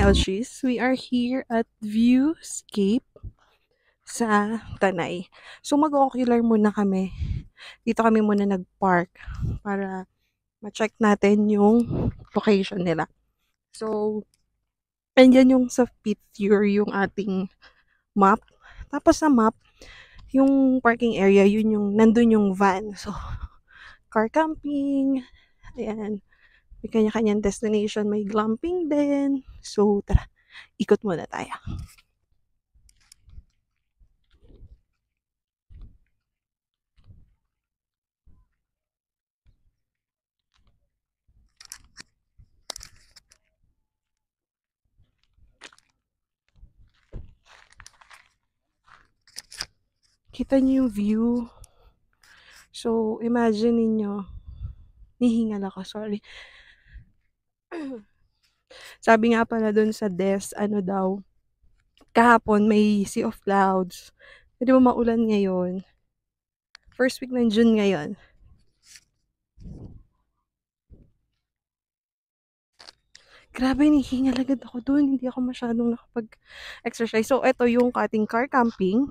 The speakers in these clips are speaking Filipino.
Elshis. We are here at Viewscape sa Tanay. So mag-ocular muna kami. Dito kami muna nag-park para ma-check natin yung location nila. So, andyan yung sa picture yung ating map. Tapos sa map, yung parking area, yun yung, nandun yung van. So, car camping, ayan. May kanya-kanyang destination, may glamping din. So, tara, ikot muna tayo. Kita niyo yung view. So, imagine ninyo, hihingal ako, sorry. Sabi nga pala dun sa desk, ano daw, kahapon may sea of clouds. Pwede ba maulan ngayon? First week ng June ngayon. Grabe, nihingal agad ako dun. Hindi ako masyadong nakapag-exercise. So, ito yung ating car camping.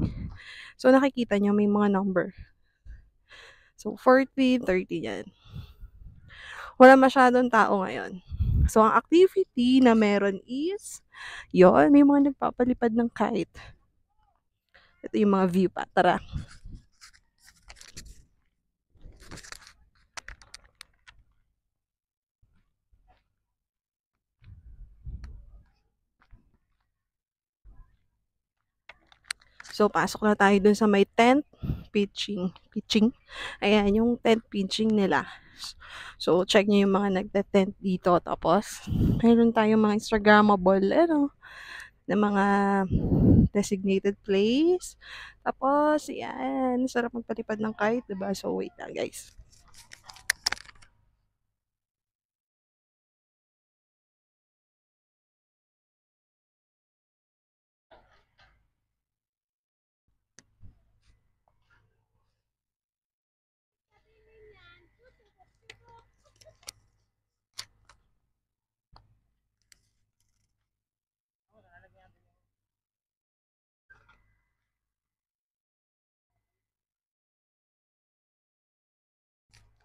So, nakikita nyo, may mga number. So, 40, 30 yan. Wala masyadong tao ngayon. So, ang activity na meron is, yon may mga nagpapalipad ng kite. Ito yung mga view pa. Tara. So, pasok na tayo dun sa may tent pitching. Pitching. Ayan, yung tent pitching nila. So, check nyo yung mga nagte-tent dito. Tapos, meron tayong mga Instagrammable, na mga designated place. Tapos, yan. Sarap magpalipad ng kite, diba? So, wait lang, guys.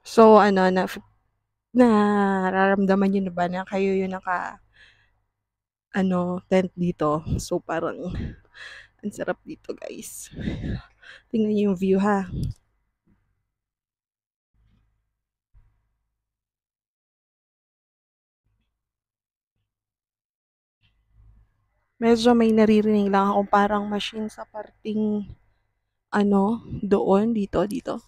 So, nararamdaman niyo na ba na kayo yung tent dito? So, parang, ang sarap dito, guys. Tingnan niyo yung view, ha? Medyo may naririnig lang akong parang machine sa parting, doon, dito.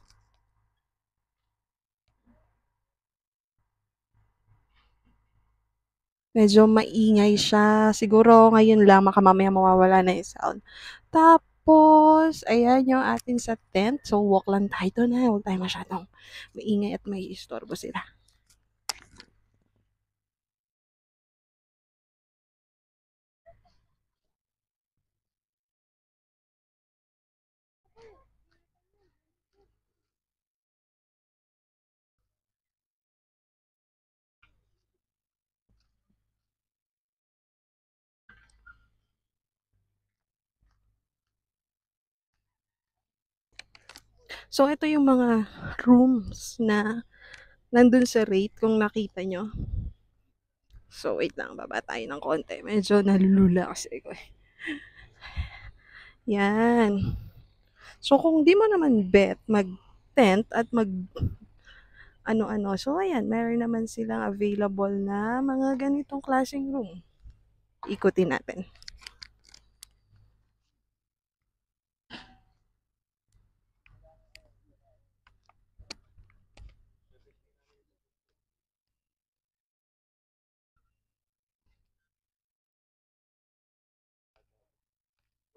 Medyo maingay siya. Siguro ngayon lang, baka mamaya mawawala na yung sound. Tapos, ayan yung atin sa tent. So, walk lang tayo doon, ha. Huwag tayo masyadong maingay at may istorbo sila. So, ito yung mga rooms na nandun sa rate kung nakita nyo. So, wait lang. Baba tayo ng konti. Medyo nalulula kasi ako eh. Yan. So, kung di mo naman bet mag-tent at ano-ano. So, ayan. Meron naman silang available na mga ganitong klaseng room. Ikutin natin.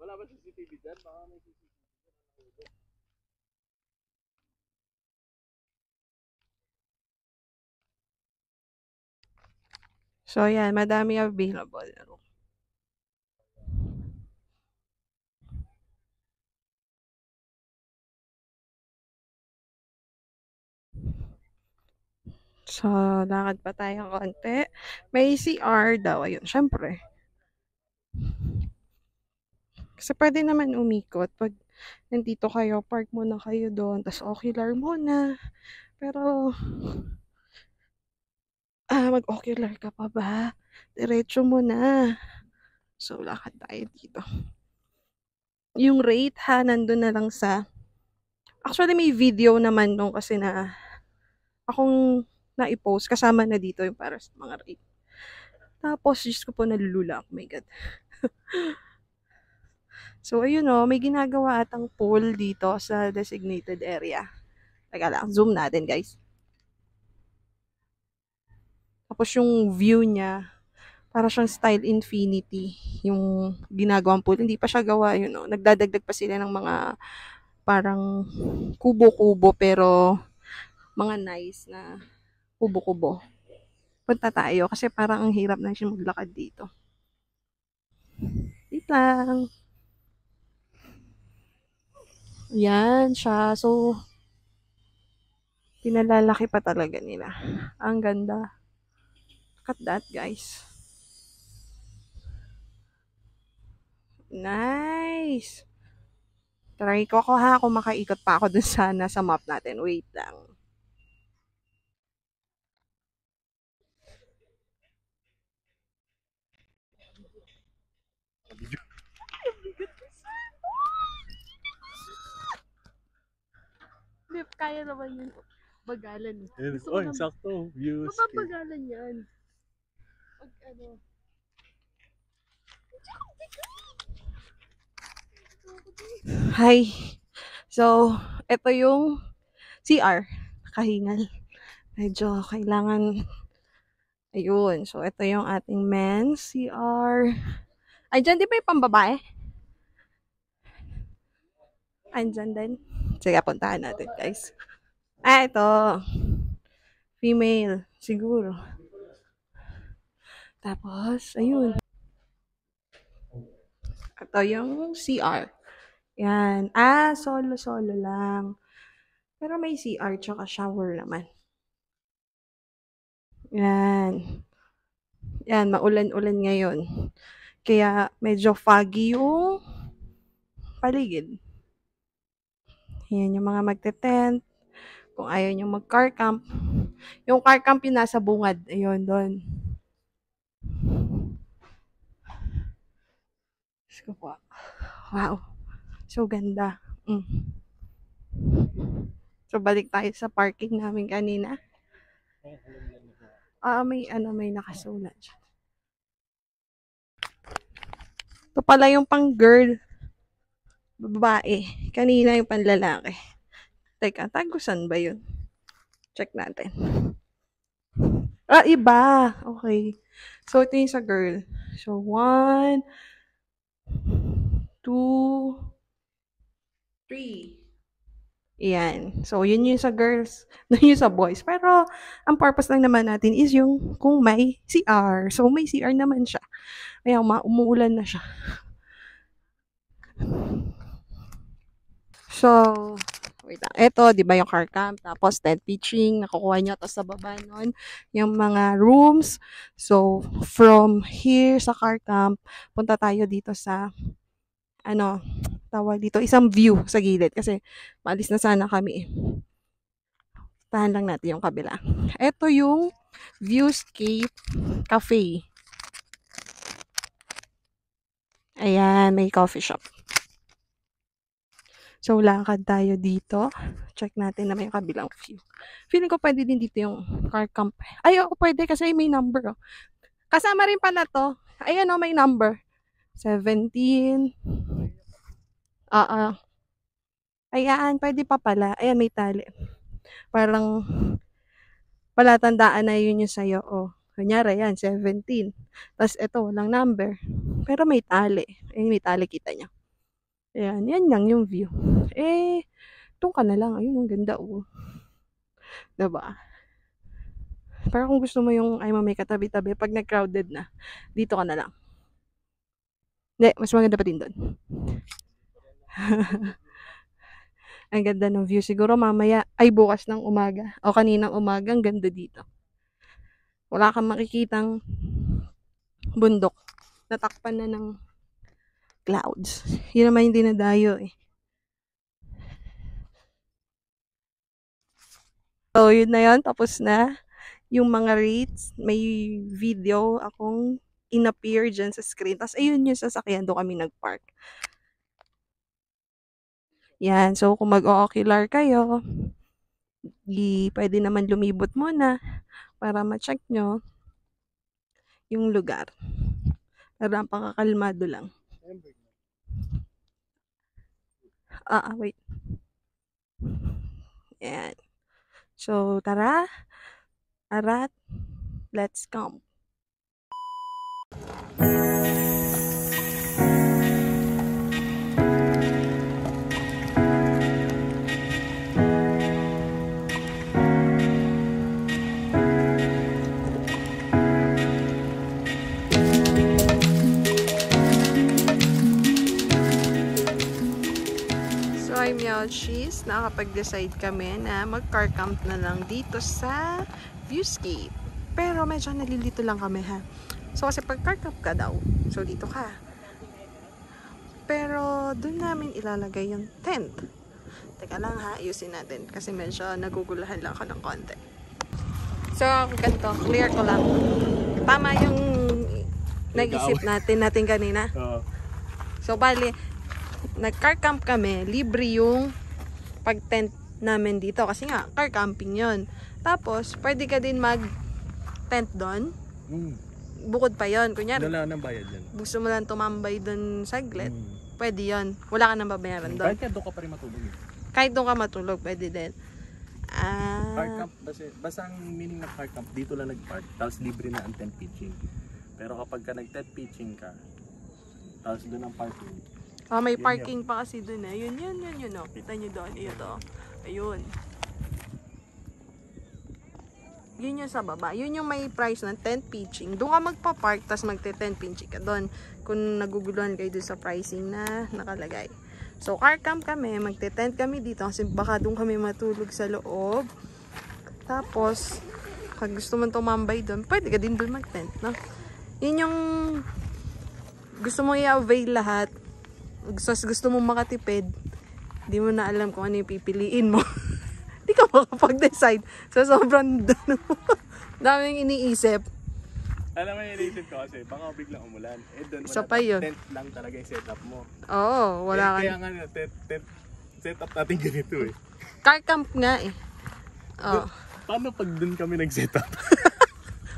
Wala ba CCTV dyan? Baka may CCTV. So, ayan. Madami available. So, lakad pa tayo konti. May CR daw. Ayun, syempre. Kasi pwede naman umikot. Pag nandito kayo, park muna kayo doon, tas ocular muna. Pero, mag-ocular ka pa ba? Diretso mo na. So, lakad tayo dito. Yung rate ha, nandun na lang sa... Actually, may video naman nung kasi na akong na-post. Kasama na dito yung para sa mga rate. Tapos, Diyos ko po, nalulula. Oh my God. So, ayun o, may ginagawa atang pool dito sa designated area. Teka lang, zoom natin guys. Tapos yung view niya, para siyang style infinity. Yung ginagawang pool. Hindi pa siya gawa yun o. Nagdadagdag pa sila ng mga parang kubo-kubo pero mga nice na kubo-kubo. Punta tayo kasi parang ang hirap na siya maglakad dito. Wait lang. Yan siya. So, pinalalaki pa talaga nila. Ang ganda. Look at that, guys. Nice! Try ko ha kung makaikot pa ako dun sana sa map natin. Wait lang. Lip, kaya naman yun. Bagalan. Gusto ko naman. Sakto. Views. Mapapagalan yan. Pag ano. Hi. So, ito yung CR. Kahingal. Medyo kailangan. Ayun. So, ito yung ating men's CR. Ay, dyan di ba yung pambabae? Andyan din. Sige, puntahan natin, guys. Ito. Female. Siguro. Tapos, ayun. Ito yung CR. Yan. Solo-solo lang. Pero may CR tsaka shower naman. Yan. Yan, maulan-ulan ngayon. Kaya medyo foggy yung paligid. Yan yung mga magte-tent. Kung ayaw nyo mag-car camp. Yung car camp yung nasa bungad. Ayun, doon. Wow. So, ganda. So, balik tayo sa parking namin kanina. May nakasulat siya. Ito pala yung pang girl. Babae. Kanina yung panlalaki. Teka, tagusan ba yun? Check natin. Iba. Okay. So, ito yung sa girl. So, 1, 2, 3. Yan. So, yun yung sa girls. Yun yung sa boys. Pero, ang purpose lang naman natin is yung kung may CR. So, may CR naman siya. Kaya, umuulan na siya. So, wait lang. Ito, di ba yung car camp, tapos tent pitching, nakukuha nyo, tapos sa baba nun, yung mga rooms. So, from here sa car camp, punta tayo dito sa, tawag dito, isang view sa gilid, kasi maalis na sana kami. Tahan lang natin yung kabila. Ito yung Viewscape Cafe. Ayan, may coffee shop. So, lakad tayo dito. Check natin na may kabilang view. Feeling ko pwede din dito yung car camp. Ay, oo, pwede kasi may number. Oh. Kasama rin pala to. Ayan o, may number. 17. Ayan, pwede pa pala. Ayan, may tali. Parang palatandaan na yun yung sa'yo. Oh, kunyari, yan, 17. Tapos ito, walang number. Pero may tali. Ayan, may tali, kita nyo. Ayan, yan lang yung view. Doon ka na lang. Ayun, ang ganda, oh. Diba? Pero kung gusto mo yung ay may katabi-tabi, pag nag-crowded na, dito ka na lang. Hindi, mas maganda pa din doon. Ang ganda ng view. Siguro mamaya, ay bukas ng umaga, o kaninang umaga, ang ganda dito. Wala kang makikitang bundok. Natakpan na ng clouds. Yun naman yung dinadayo eh. So, yun na yun. Tapos na yung mga rates. May video akong in-appear dyan sa screen. Tapos, ayun yung sasakyan. Doon kami nag-park. Yan. So, kung mag-o-ocular kayo, pwede naman lumibot muna para ma-check nyo yung lugar. Para pakakalmado lang. Wait. Yan. So, tara. Arat. Let's come. So, I'm Yelchis. Nakapag-decide kami na mag-car camp na lang dito sa Viewscape. Pero medyo nalilito lang kami ha. So, kasi pag car camp ka daw, so dito ka. Pero, dun namin ilalagay yung tent. Teka lang ha, ayusin natin. Kasi medyo nagugulahan lang ako ng konti. So, ganito, clear ko lang. Tama yung nag-isip natin kanina. So, bali, nag-car camp kami, libre yung pag-tent namin dito. Kasi nga, car camping yon. Tapos, pwede ka din mag-tent doon. Bukod pa yon. Kunyari, wala nang bayad yan. gusto mo lang tumambay doon saglit. Pwede yon. Wala ka nang babayaran doon. Kahit doon ka pa rin matulog eh. Kahit doon ka matulog, pwede din. Car camp, basta ang meaning ng car camp, dito lang nag-park, tapos libre na ang tent pitching. Pero kapag ka nag-tent pitching ka, tapos doon ang parking. May parking pa kasi doon eh. Yun. Oh. Kita nyo doon. Ito. Ayun. Yun yung sa baba. Yun yung may price ng tent pitching. Doon ka magpa-park, tapos magte-tent pitching ka doon. Kung naguguluhan kayo doon sa pricing na nakalagay. So, car camp kami. Magte-tent kami dito kasi baka doon kami matulog sa loob. Tapos, pag gusto mo tumambay doon, pwede ka din doon mag-tent, no? Yun yung gusto mo i-avail lahat. Gusto mo makatipid, di mo na alam kung ano yung pipiliin mo. Di ka makapag-decide. So, sobrang daming iniisip. Alam mo yung iniisip ko kasi, baka biglang umulan. Doon, Isa pa yun. Tent lang talaga yung setup mo. Oo, wala ka. Kaya nga, tent setup natin ganito eh. Car camp nga eh. Oh. Paano pag doon kami nag-setup?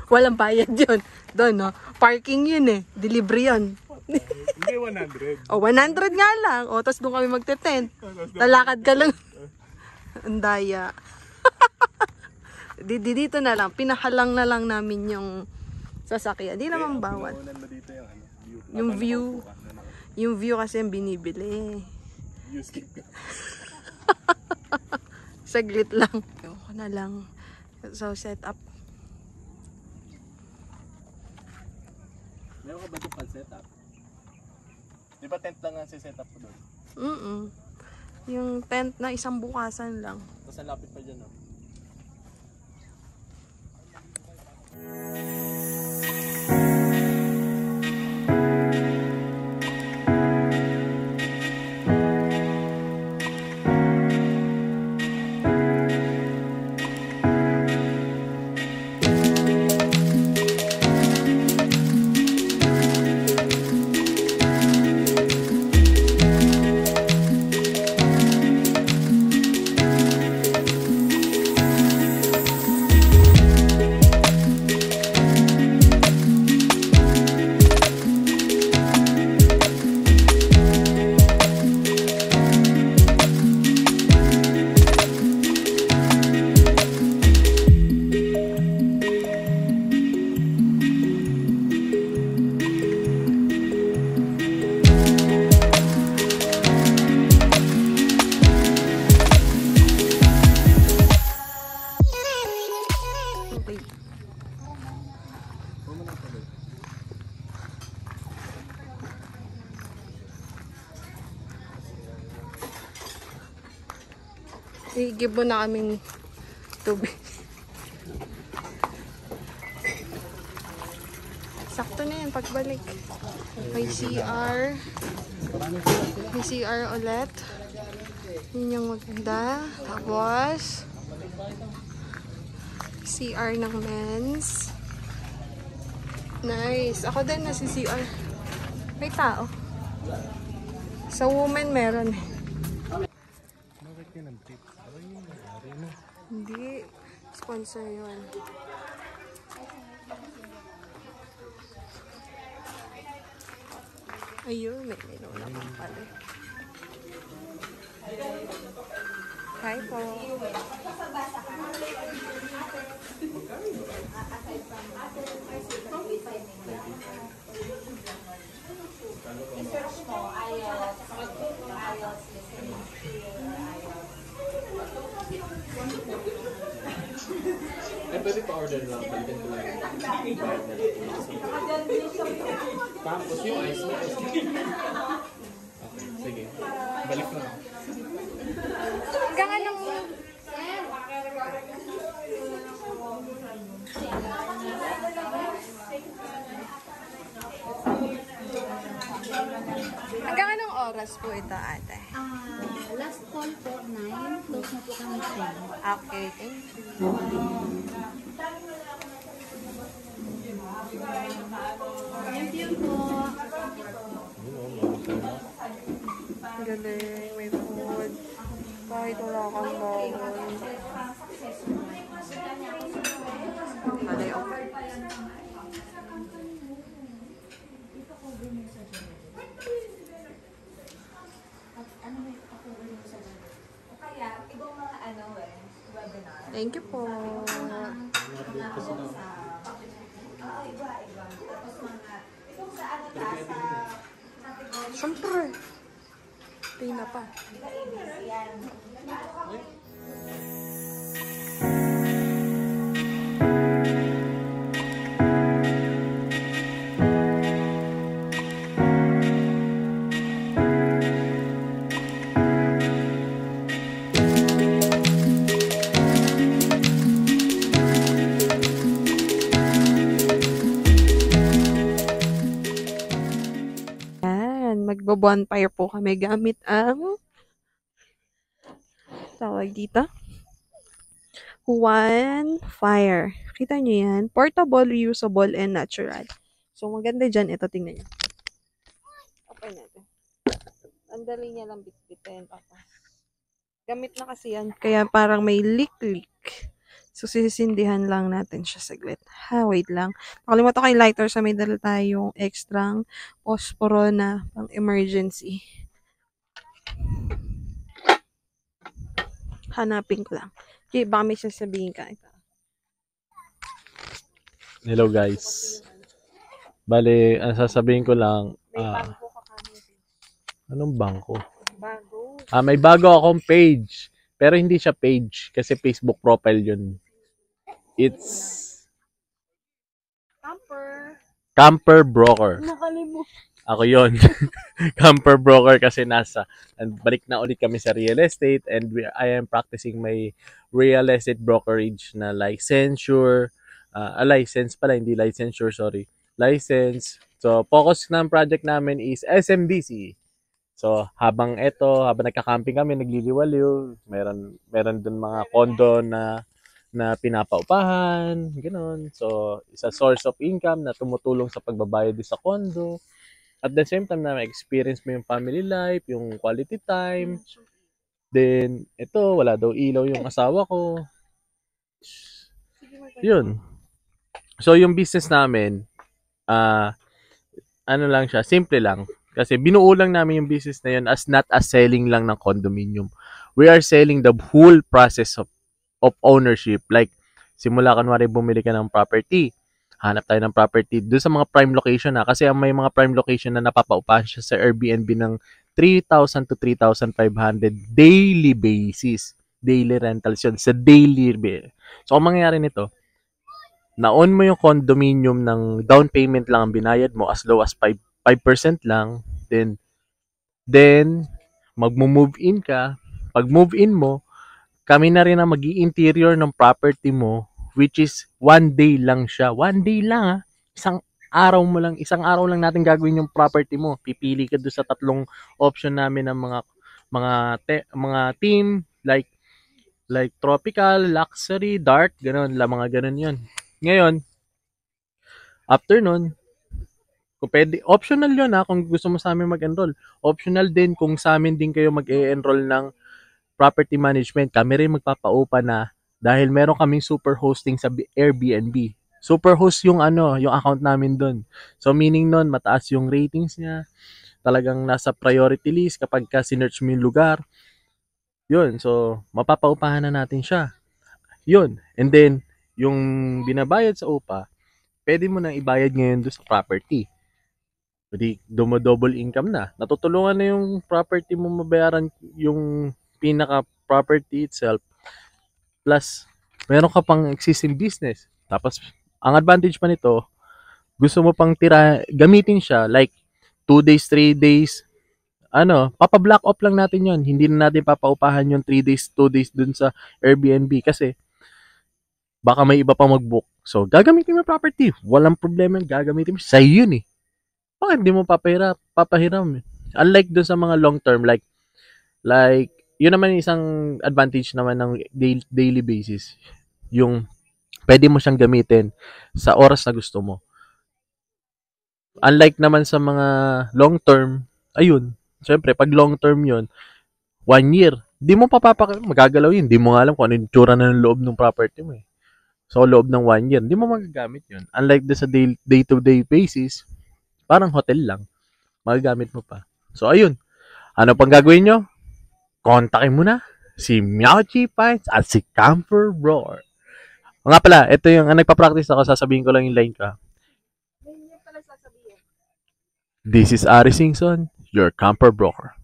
Walang bayad yun. Doon, no? Parking yun eh. Delivery yun. Hindi, 100. 100 nga lang. Tapos doon kami magte-tent. Lalakad ka lang. Ang daya. Dito na lang. Pinahalang na lang namin yung sasakyan. Di naman bawal. Yung view. Yung view kasi yung binibili. Viewscape. Saglit lang. Ako na lang. So, set up. Meron ka ba ito pang-setup? Di ba tent lang ang setup ko doon? Yung tent na isang bukasan lang. Tapos ang lapit pa dyan, no? I-give mo na kaming tubig. Sakto na yan pagbalik. May CR. May CR ulit. Yun yung maganda. Tapos, CR ng men's. Nice. Ako din nasa CR. May tao. Sa women meron. Bakit yan ang trip? Ano yun? Ano? Hindi. Sponsor yun. Ayun, may menu na pa pala. Hi po. Eh, pwede pa-order lang. Pwede ko lang. Bayad na lang. Tapos yung ice mo. Okay, sige. Balik na. Hanggang anong... Hanggang anong oras po ito, ate? Last call po, 9. Close na po kami 10. Okay, thank you. Thank you po. Galing, may food. Kahit wala kang bawon. Malay ako. Thank you po. Siyempre. Tina pa. Magbo-bonfire po kami gamit ang tawag dito. One Fire. Kita nyo yan? Portable, reusable, and natural. So, maganda dyan. Ito, tingnan nyo. Open natin. Ang dali niya lang bitbitin. Gamit na kasi yan. Kaya parang may leak-leak. So, sisindihan lang natin siya saglit. Wait lang. Nakalimutan ko yung lighter sa may dala tayong extrang posporo na pang emergency. Hanapin ko lang. Okay, baka may sasabihin ka. Hello guys. Bale, ang sasabihin ko lang, Bangko ka kami. anong bangko? Bago. May bago akong page. Pero hindi siya page kasi Facebook profile yun. It's Camper Broker. Nakalimutan. Ako yon. Camper Broker kasi balik na ulit kami sa real estate and I am practicing my real estate brokerage na licensure. License pala, hindi licensure, sorry. License. So, focus ng project namin is SMDC. So, habang nagka-camping kami, nagliliwaliw, meron dun mga condo na pinapaupahan, gano'n. So, isa source of income na tumutulong sa pagbabayad sa condo. At the same time na ma-experience mo yung family life, yung quality time. Then, wala daw ilaw yung asawa ko. Yun. So, yung business namin, lang siya, simple lang. Kasi binuo lang namin yung business na yun as not as selling lang ng condominium. We are selling the whole process of ownership. Like, simula kanwari bumili ka ng property. Hanap tayo ng property doon sa mga prime location kasi may mga prime location na napapaupahan siya sa Airbnb ng 3,000 to 3,500 daily basis. Daily rentals yun. Sa daily basis. So, ang mangyayari nito, na-on mo yung condominium ng down payment lang ang binayad mo as low as 5% lang. Then mag-move in ka. Pag move in mo, kami na rin ang mag-i-interior ng property mo, which is 1 day lang siya. 1 day lang isang araw lang natin gagawin yung property mo. Pipili ka doon sa 3 option namin ng mga theme like tropical, luxury, dark, ganun, mga ganun 'yun. Ngayon, after nun, kung pwede, optional 'yun kung gusto mo sa amin mag-enroll. Optional din kung sa amin din kayo mag-e-enroll ng property management. Kami rin magpapaupa na dahil meron kaming super hosting sa Airbnb. Super host yung yung account namin doon. So meaning nun, mataas yung ratings niya. Talagang nasa priority list kapag ka sinearch mo yung lugar. Yun, so mapapaupahan na natin siya. Yun. And then, yung binabayad sa upa, pwede mo nang ibayad ngayon doon sa property. Pwede double income na. Natutulungan na yung property mo mabayaran yung pinaka-property itself. Plus, meron ka pang existing business. Tapos, ang advantage pa nito, gusto mo pang gamitin siya like 2 days, 3 days, papa-block off lang natin yon. Hindi na natin papaupahan yung 3 days, 2 days dun sa Airbnb kasi baka may iba pa mag-book. So, gagamitin mo yung property. Walang problema, gagamitin mo. Sa'yo yun eh. Bakit hindi mo papahiram? Unlike dun sa mga long term, like, yun naman isang advantage naman ng daily basis. Yung, pwede mo siyang gamitin sa oras na gusto mo. Unlike naman sa mga long term, ayun, syempre, pag long term yun, 1 year, di mo magagalaw yun. Di mo nga alam kung ano yung tsura na ng loob ng property mo eh. So, loob ng 1 year, di mo magagamit yun. Unlike sa day-to-day basis, parang hotel lang. Magagamit mo pa. So, ayun. Ano pang gagawin nyo? Kontakin mo na si Meowchi Pines at si Camper Roar. O nga pala, ito yung nagpa-practice ako, sasabihin ko lang yung line ka. This is Ari Singson, your Camper Broker.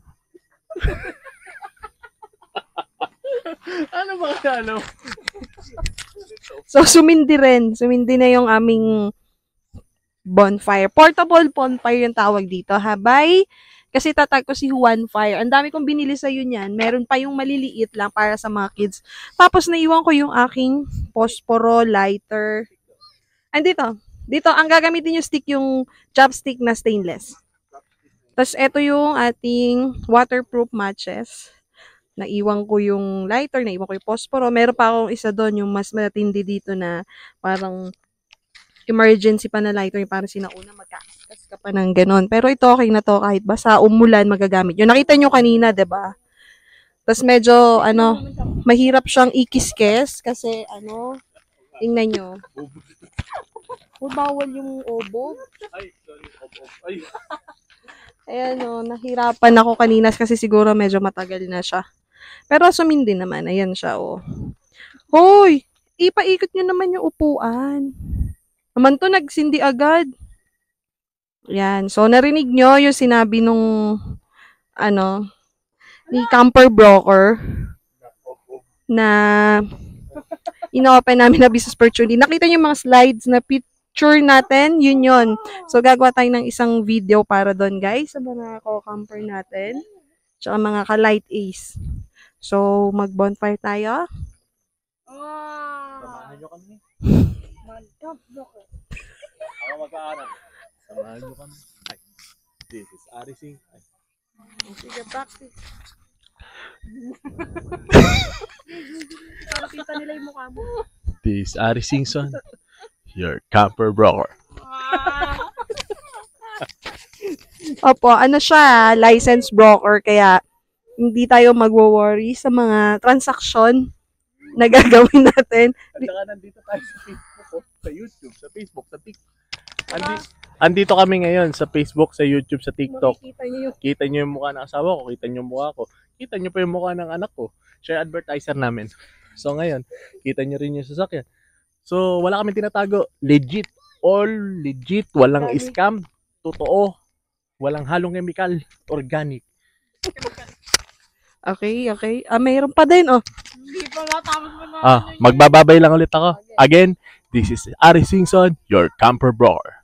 Ano ba ano? So, sumindi rin. Sumindi na yung aming bonfire. Portable bonfire yung tawag dito, ha? Bye! Kasi tatag ko si Juan Fire. Ang dami kong binili sa'yo niyan. Meron pa yung maliliit lang para sa mga kids. Tapos, naiwan ko yung aking posporo, lighter. Andito. Dito, ang gagamitin yung stick, yung chopstick na stainless. Tapos, ito yung ating waterproof matches. Naiwan ko yung lighter, naiwan ko yung posporo. Meron pa akong isa doon, yung mas matindi dito na parang emergency pa na lighter, yung parang sinauna, magkakaskas ka pa ng ganon. Pero ito, okay na to, kahit basa, umulan, magagamit yun. Nakita nyo kanina, diba? Tapos medyo, mahirap siyang ikiskes, kasi, tingnan nyo. Bawal yung obo. Ay, sorry, Ay. Ayan, nahirapan ako kanina kasi siguro medyo matagal na siya. Pero sumindi naman, ayan siya, Hoy! Ipaikot nyo naman yung upuan. Naman to, nagsindi agad. Yan. So, narinig nyo yung sinabi nung, ni Camper Broker na ino-open namin na business opportunity. Nakita nyo yung mga slides na picture natin, yun. So, gagawa tayo ng isang video para doon, guys, sa mga co-camper natin. Tsaka mga ka-light ace. So, mag-bonfire tayo. Samahan nyo kami. Ako mag-aaral. Samahan nyo kami. Ay, this is Ari Sing. Sige, practice. Kita nila yung mukha mo. This is Ari Singson, your Camper Broker. Opo, siya, licensed broker, kaya hindi tayo magwo-worry sa mga transaksyon na gagawin natin. At saka nandito tayo sa Facebook, sa YouTube, sa Facebook, sa TikTok. Andito kami ngayon sa Facebook, sa YouTube, sa TikTok. Kita nyo yung mukha ng asawa ko, kita nyo yung mukha ko. Kita nyo pa yung mukha ng anak ko. Siya yung advertiser namin. So ngayon, kita nyo rin yung sasakyan. So wala kami tinatago. Legit. All legit. Walang scam. Totoo. Walang halong chemical. Organic. Okay. Mayroon pa din, Hindi pa natapos mo na. Magbababay lang ulit ako. Again, this is Ari Singson, your Camper Broker.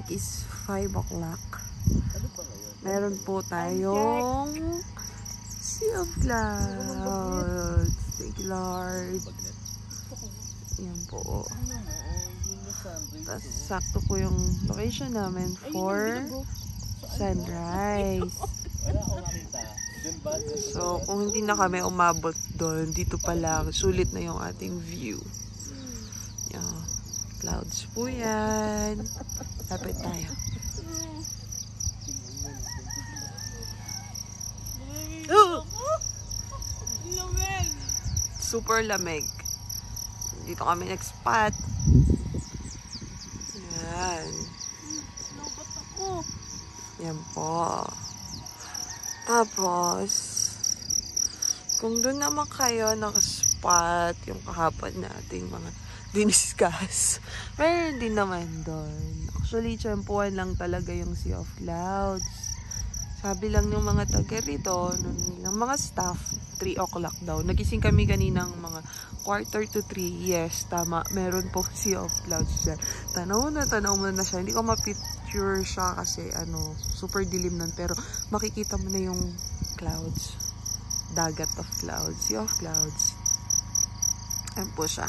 is 5 o'clock. Meron po tayong Sea of Clouds. Thank you, Lord. Yan po. Tapos sakto po yung location namin for sunrise. So, kung hindi na kami umabot doon, dito pa lang, sulit na yung ating view. Yan. Clouds po yan. Lapit tayo. Super lamig. Dito kami nag-spot. Yan. Yan po. Tapos, kung doon naman kayo naka-spot yung kahapon nating mga diniscuss, meron din naman doon. Actually, tsempuan lang talaga yung Sea of Clouds. Sabi lang yung mga taga rito, ng mga staff, 3 o'clock daw. Nagising kami kaninang mga 2:45 to 3. Yes, tama. Meron po Sea of Clouds dyan. Tanaw mo na siya. Hindi ko ma-picture siya kasi super dilim nun. Pero makikita mo na yung clouds. Dagat of clouds. Sea of Clouds. Ayan po siya.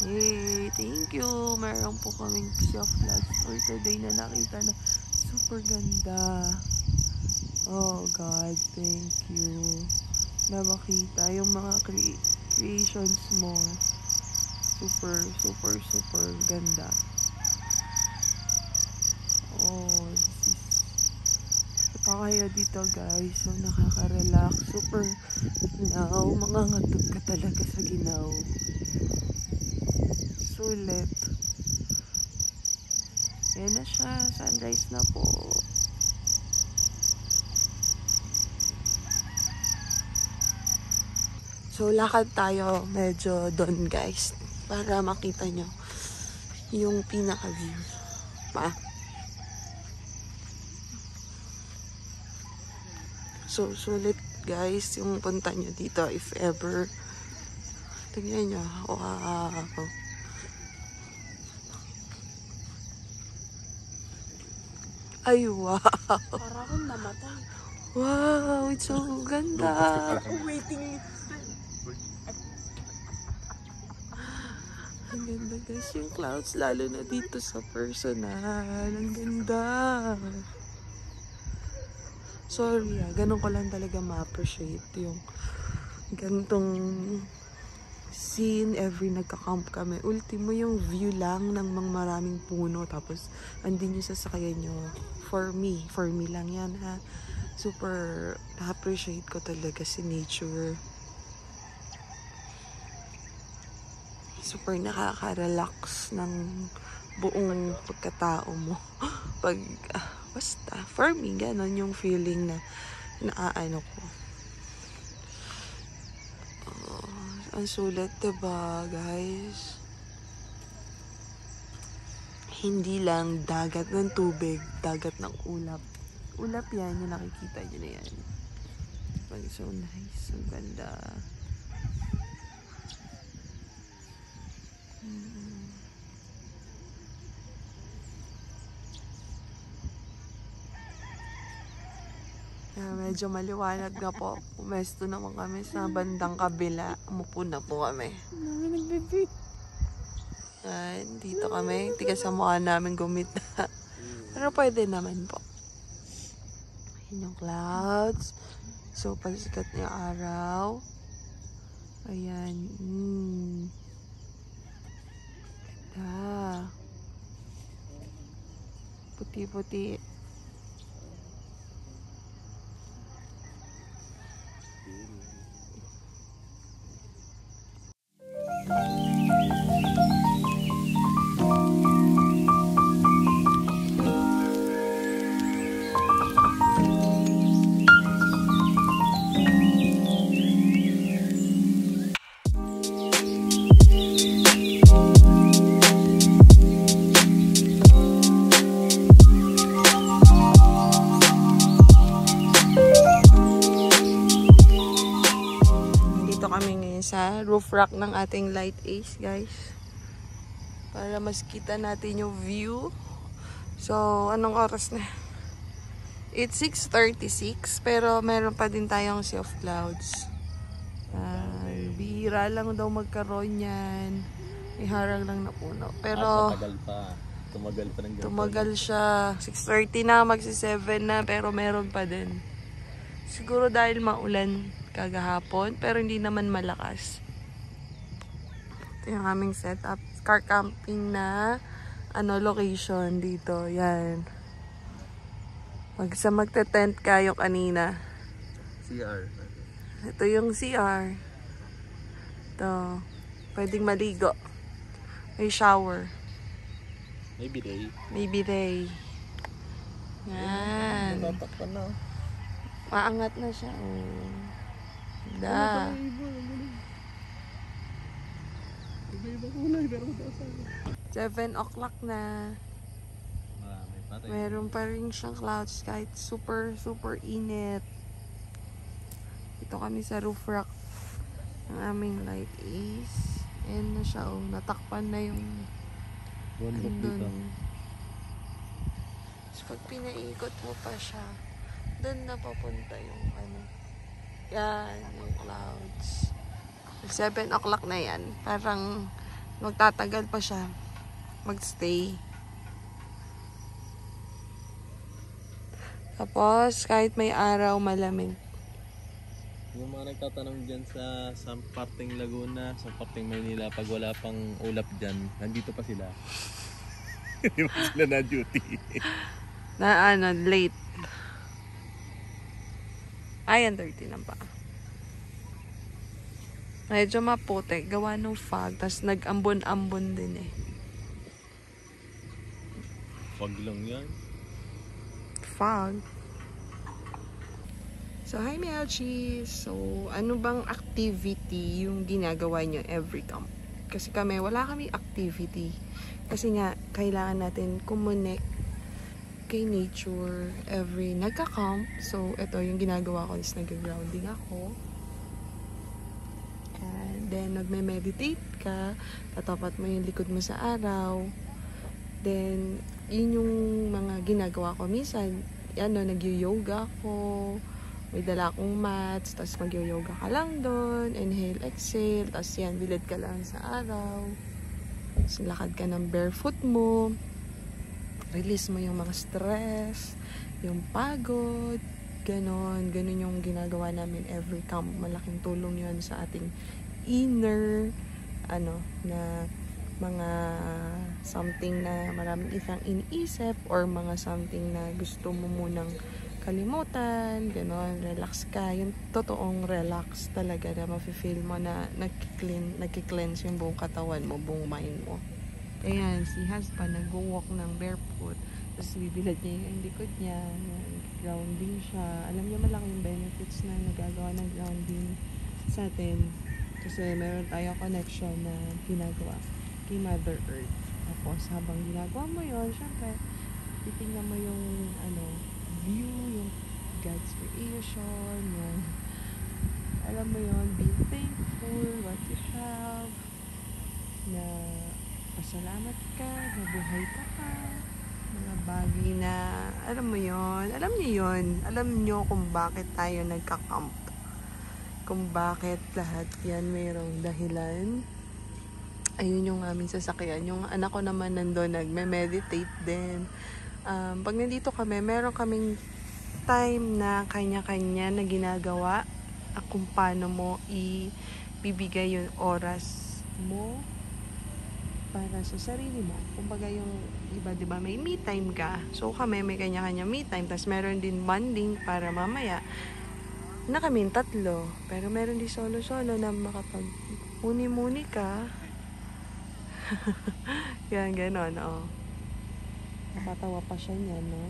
Yay! Thank you! Meron po kaming Sea of Clouds for today na nakita na super ganda. Oh God, thank you. Na makita yung mga creations mo. Super ganda. Oh, this is... Sapa kayo dito guys. So, nakaka-relax. Super ginaw. Mga ngatog ka talaga sa ginaw. Sulit. Yan na siya. Sunrise na po. So, lakad tayo medyo doon guys. Para makita nyo yung pinaka-view. So, sulit guys yung punta nyo dito if ever. Tingnan nyo. Wow. Ay, wow. Para akong namatay. Wow, it's so ganda. Waiting list. Ang ganda guys yung clouds, lalo na dito sa personal. Ang ganda. Sorry ganun ko lang talaga ma-appreciate yung gantong scene every nagka-camp kami. Ultimo yung view lang ng mga maraming puno tapos andin yung sasakyan nyo. For me lang yan ha. Super na-appreciate ko talaga si nature. Super nakaka-relax ng buong pagkatao mo. Basta, for me, ganon yung feeling na naaano ko. Ang sulit, diba, guys? Hindi lang dagat ng tubig, dagat ng ulap. Ulap yan, yung nakikita nyo na yan. So nice, ang ganda. Medyo maliwanag na po. Pumesto naman kami sa bandang kabila. Umupo na po kami. Dito kami. Tigas sa mukha namin gumita. Pero pwede naman po. Ayan yung clouds. So, pasikat niya araw. Ayan. Ganda. Puti-puti. Sa roof rack ng ating Light Ace guys, para mas kita natin yung view. So, anong oras na? It's 6:36, pero meron pa din tayong sea of clouds. Bihira lang daw magkaroon yan. May harang lang na puno. Pero, matagal pa. Tumagal pa ng tumagal siya. 6:30 na, magsi-7 na, pero meron pa din. Siguro dahil maulan kagahapon, pero hindi naman malakas. Ito yung aming setup. Car camping na location dito. Yan. Magte-tent kayo kanina. CR. Ito yung CR. Ito. Pwedeng maligo. May shower. May bidet. May bidet. Yan. Tatakpan na. Maangat na siya. Oh. Da. Iba-iba kulay, pero mataas. 7 o'clock na. Marami pa rin. Meron pa rin siyang clouds kahit super init. Dito kami sa roof rack. Ang aming light is and na siya. Oh. Natakpan na yung Bundok dito. So, pag pinaikot mo pa siya, doon na papunta yung yan, yung clouds. 7 o'clock na yan. Parang magtatagal pa siya magstay. Tapos, kahit may araw, malamig. Yung mga nagtatanong dyan sa parteng Laguna, sa parteng Maynila, pag wala pang ulap dyan, nandito pa sila. Hindi pa sila na duty. Late. Ayan, 13 na pa. Medyo maputi. Gawa ng fog. Tapos nag-ambon-ambon din eh. Fog lang yan. Fog. So, hi Melchi. So, ano bang activity yung ginagawa nyo every camp? Kasi kami, wala kami activity. Kasi nga, kailangan natin connect kay nature every nagka-camp. So, ito yung ginagawa ko is nag-grounding ako. And then, nagme-meditate ka. Tatapat mo yung likod mo sa araw. Then, yun yung mga ginagawa ko. Minsan, nag-yoga ako. May dala akong mats, tapos mag-yoga ka lang doon, inhale, exhale, tapos yan, bilad ka lang sa araw. Tapos lakad ka ng barefoot mo, release mo yung mga stress, yung pagod, ganon yung ginagawa namin every camp. Malaking tulong yun sa ating inner, na mga something na maraming isang iniisip or mga something na gusto mo munang kalimutan, gano'n, relax ka. Yung totoong relax talaga na mafe-feel mo na nagki-cleanse yung buong katawan mo, buong mind mo. Ayan, si husband nag-walk ng barefoot. Tapos bibilad niya yung likod niya. Grounding siya. Alam niya malaki yung benefits na nagagawa ng grounding sa atin. Kasi meron tayong connection na ginagawa kay Mother Earth. Tapos habang ginagawa mo yun, syempre, titingnan mo yung view, yung God's creation, yung alam mo yun, be thankful what you have, na pasalamat ka, nabuhay ka mga bagay na alam mo yun, alam nyo kung bakit tayo nagka-camp, kung bakit lahat yan mayroong dahilan. Ayun yung aming sasakyan. Yung anak ko naman nandun nagme-meditate din. Pag nandito kami, meron kaming time na kanya-kanya na ginagawa kung paano mo ibibigay yung oras mo para sa sarili mo. Kumbaga yung iba, diba, may me time ka. So kami, may kanya-kanya me time. Tapos meron din bonding para mamaya na kaming tatlo. Pero meron din solo-solo na makapag muni-muni ka. Yan, ganon, oh. Nakatawa pa siya niyan, no?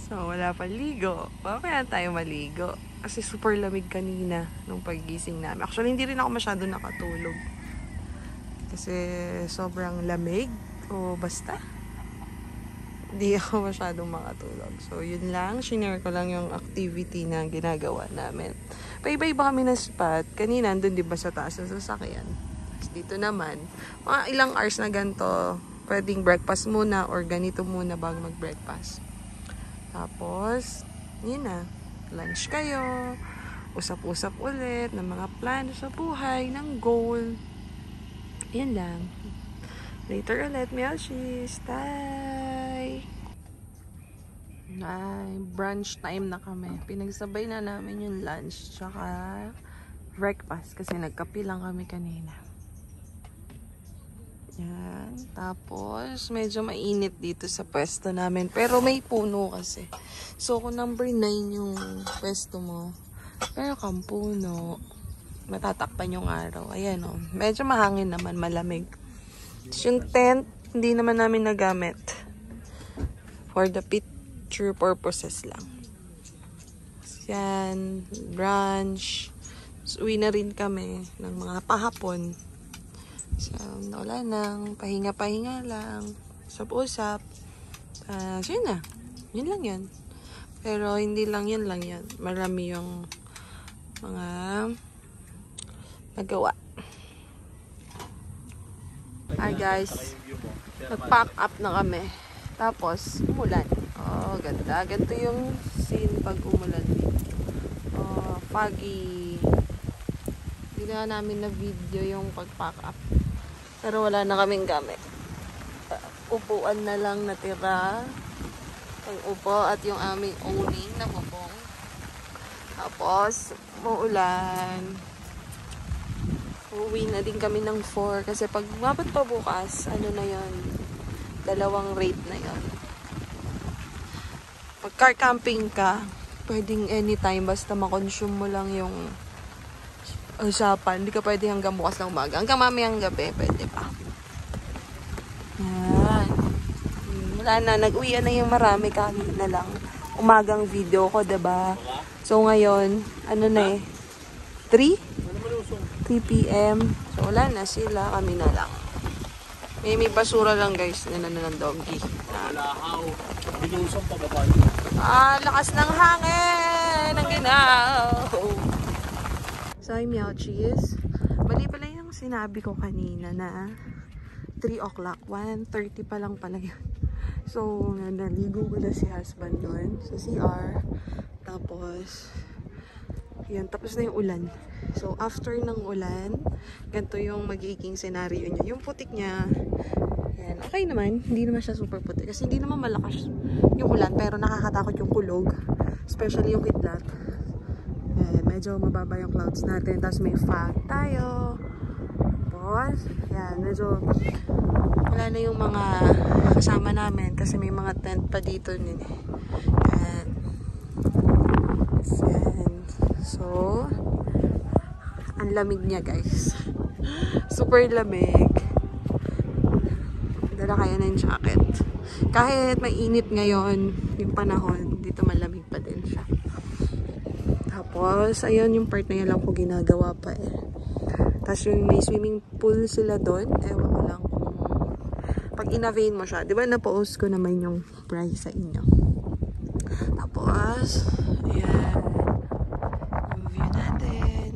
So, wala pa ligo. Mamaya tayo maligo. Kasi super lamig kanina nung paggising namin. Actually, hindi rin ako masyado nakatulog. Kasi sobrang lamig. O basta. Hindi ako masyadong makatulog. So, yun lang. Shinare ko lang yung activity na ginagawa namin. Paiba-iba kami ng spot. Kanina, andun diba sa taas ng sasakyan. Dito naman, mga ilang hours na ganito, pwedeng breakfast muna or ganito muna bago mag-breakfast. Tapos, yun na, lunch kayo, usap-usap ulit ng mga plano sa buhay, ng goal. Yan lang. Later ulit, Melchis. Bye! Ay, brunch time na kami. Pinagsabay na namin yung lunch tsaka breakfast kasi nagkape lang kami kanina. Yan. Tapos, medyo mainit dito sa pwesto namin. Pero may puno kasi. So, kung number 9 yung pwesto mo, pero kang puno, matatakpan yung araw. Ayan o. Medyo mahangin naman, malamig. Tapos yung tent, hindi naman namin nagamit. For the picture purposes lang. Yan. Brunch. So, uwi na rin kami ng mga pahapon. So, wala nang pahinga-pahinga lang. Usap-usap. So, yun na. Yun lang yun. Pero, hindi lang yun lang yun. Marami yung mga nagawa. Hi guys. Nag-pack up na kami. Tapos, umulan. Oh, ganda. Ganito yung scene pag umulan dito. Oh, foggy. Hindi na namin na video yung pag-pack up. Pero wala na kaming gamit. Upuan na lang natira. Ang upo at yung aming owning na bubong. Tapos, muulan. Uuwi na din kami ng 4 kasi pag mabot pa bukas, ano na yon, 2 rate na yon. Pag car camping ka, pwedeng anytime basta makonsume mo lang yung usapan. Hindi ka pwede hanggang bukas ng umaga. Hanggang mamayang gabi, pwede pa. Yan. Wala na, nag-uwian na yung marami kanina lang. Umagang video ko, diba? So ngayon, ano na eh, 3 p.m. So wala na sila, kami na lang. May basura lang guys, na ng doggy. Lakas ng hangin, ang ginaw. So I'm Melchis. Mali pala yung sinabi ko kanina na 3 o'clock, 1:30 pa lang pala yun. So, naligo ko na si husband doon sa CR. Tapos, yan, tapos na yung ulan. So, after ng ulan, ganito yung magiging scenario niya. Yung putik niya, yan, okay naman. Hindi naman siya super putik. Kasi hindi naman malakas yung ulan, pero nakakatakot yung kulog. Especially yung kidlat. Medyo mababa yung clouds natin. Tapos may fog tayo. Tapos, yan, medyo wala na yung mga kasama namin kasi may mga tent pa dito din eh. Yan. So, ang lamig niya guys. Super lamig. Dala kaya ng jacket. Kahit mainit ngayon yung panahon, dito malamig pa din siya. Tapos, ayun yung part na yan lang ko ginagawa pa eh. Tapos yung may swimming pool sila doon. Ewan ko lang kung pag in-avail mo siya. Diba na-post ko naman yung price sa inyo. Tapos, ayan. Yung view natin.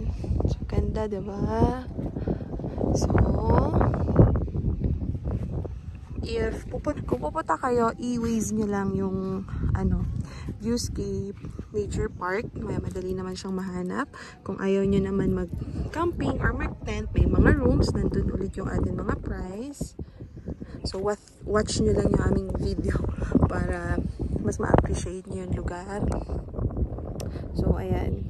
So, ganda, diba? So, kung pupunta kayo, i-waze nyo lang yung Viewscape Nature Park. May madali naman siyang mahanap. Kung ayaw nyo naman mag-camping or mag-tent, may mga rooms. Nandun ulit yung ating mga price. So, watch nyo lang yung aming video para mas ma-appreciate nyo yung lugar. So, ayan.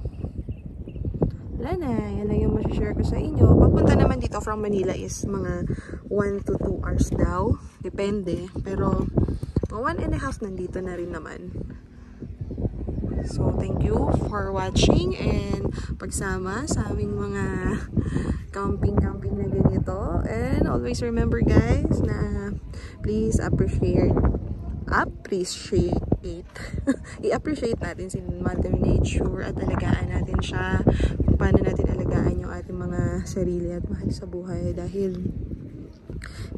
Wala na. Yan lang yung masashare ko sa inyo. Pagpunta naman dito from Manila is mga 1 to 2 hours daw. Depende. Pero, 1.5 nandito na rin naman. So, thank you for watching and pagsama sa aming mga camping na ganito. And always remember guys na please i-appreciate natin si Mother Nature at alagaan natin siya kung paano natin alagaan yung ating mga sarili at mahal sa buhay dahil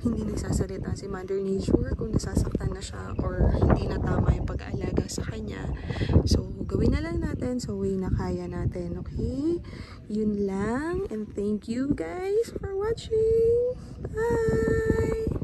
hindi nagsasalita si Mother Nature kung nasasaktan nasasaktan na siya or hindi na tama yung pag-aalaga sa kanya. So, gawin na lang natin sa way na kaya natin, okay? Yun lang. And thank you guys for watching. Bye!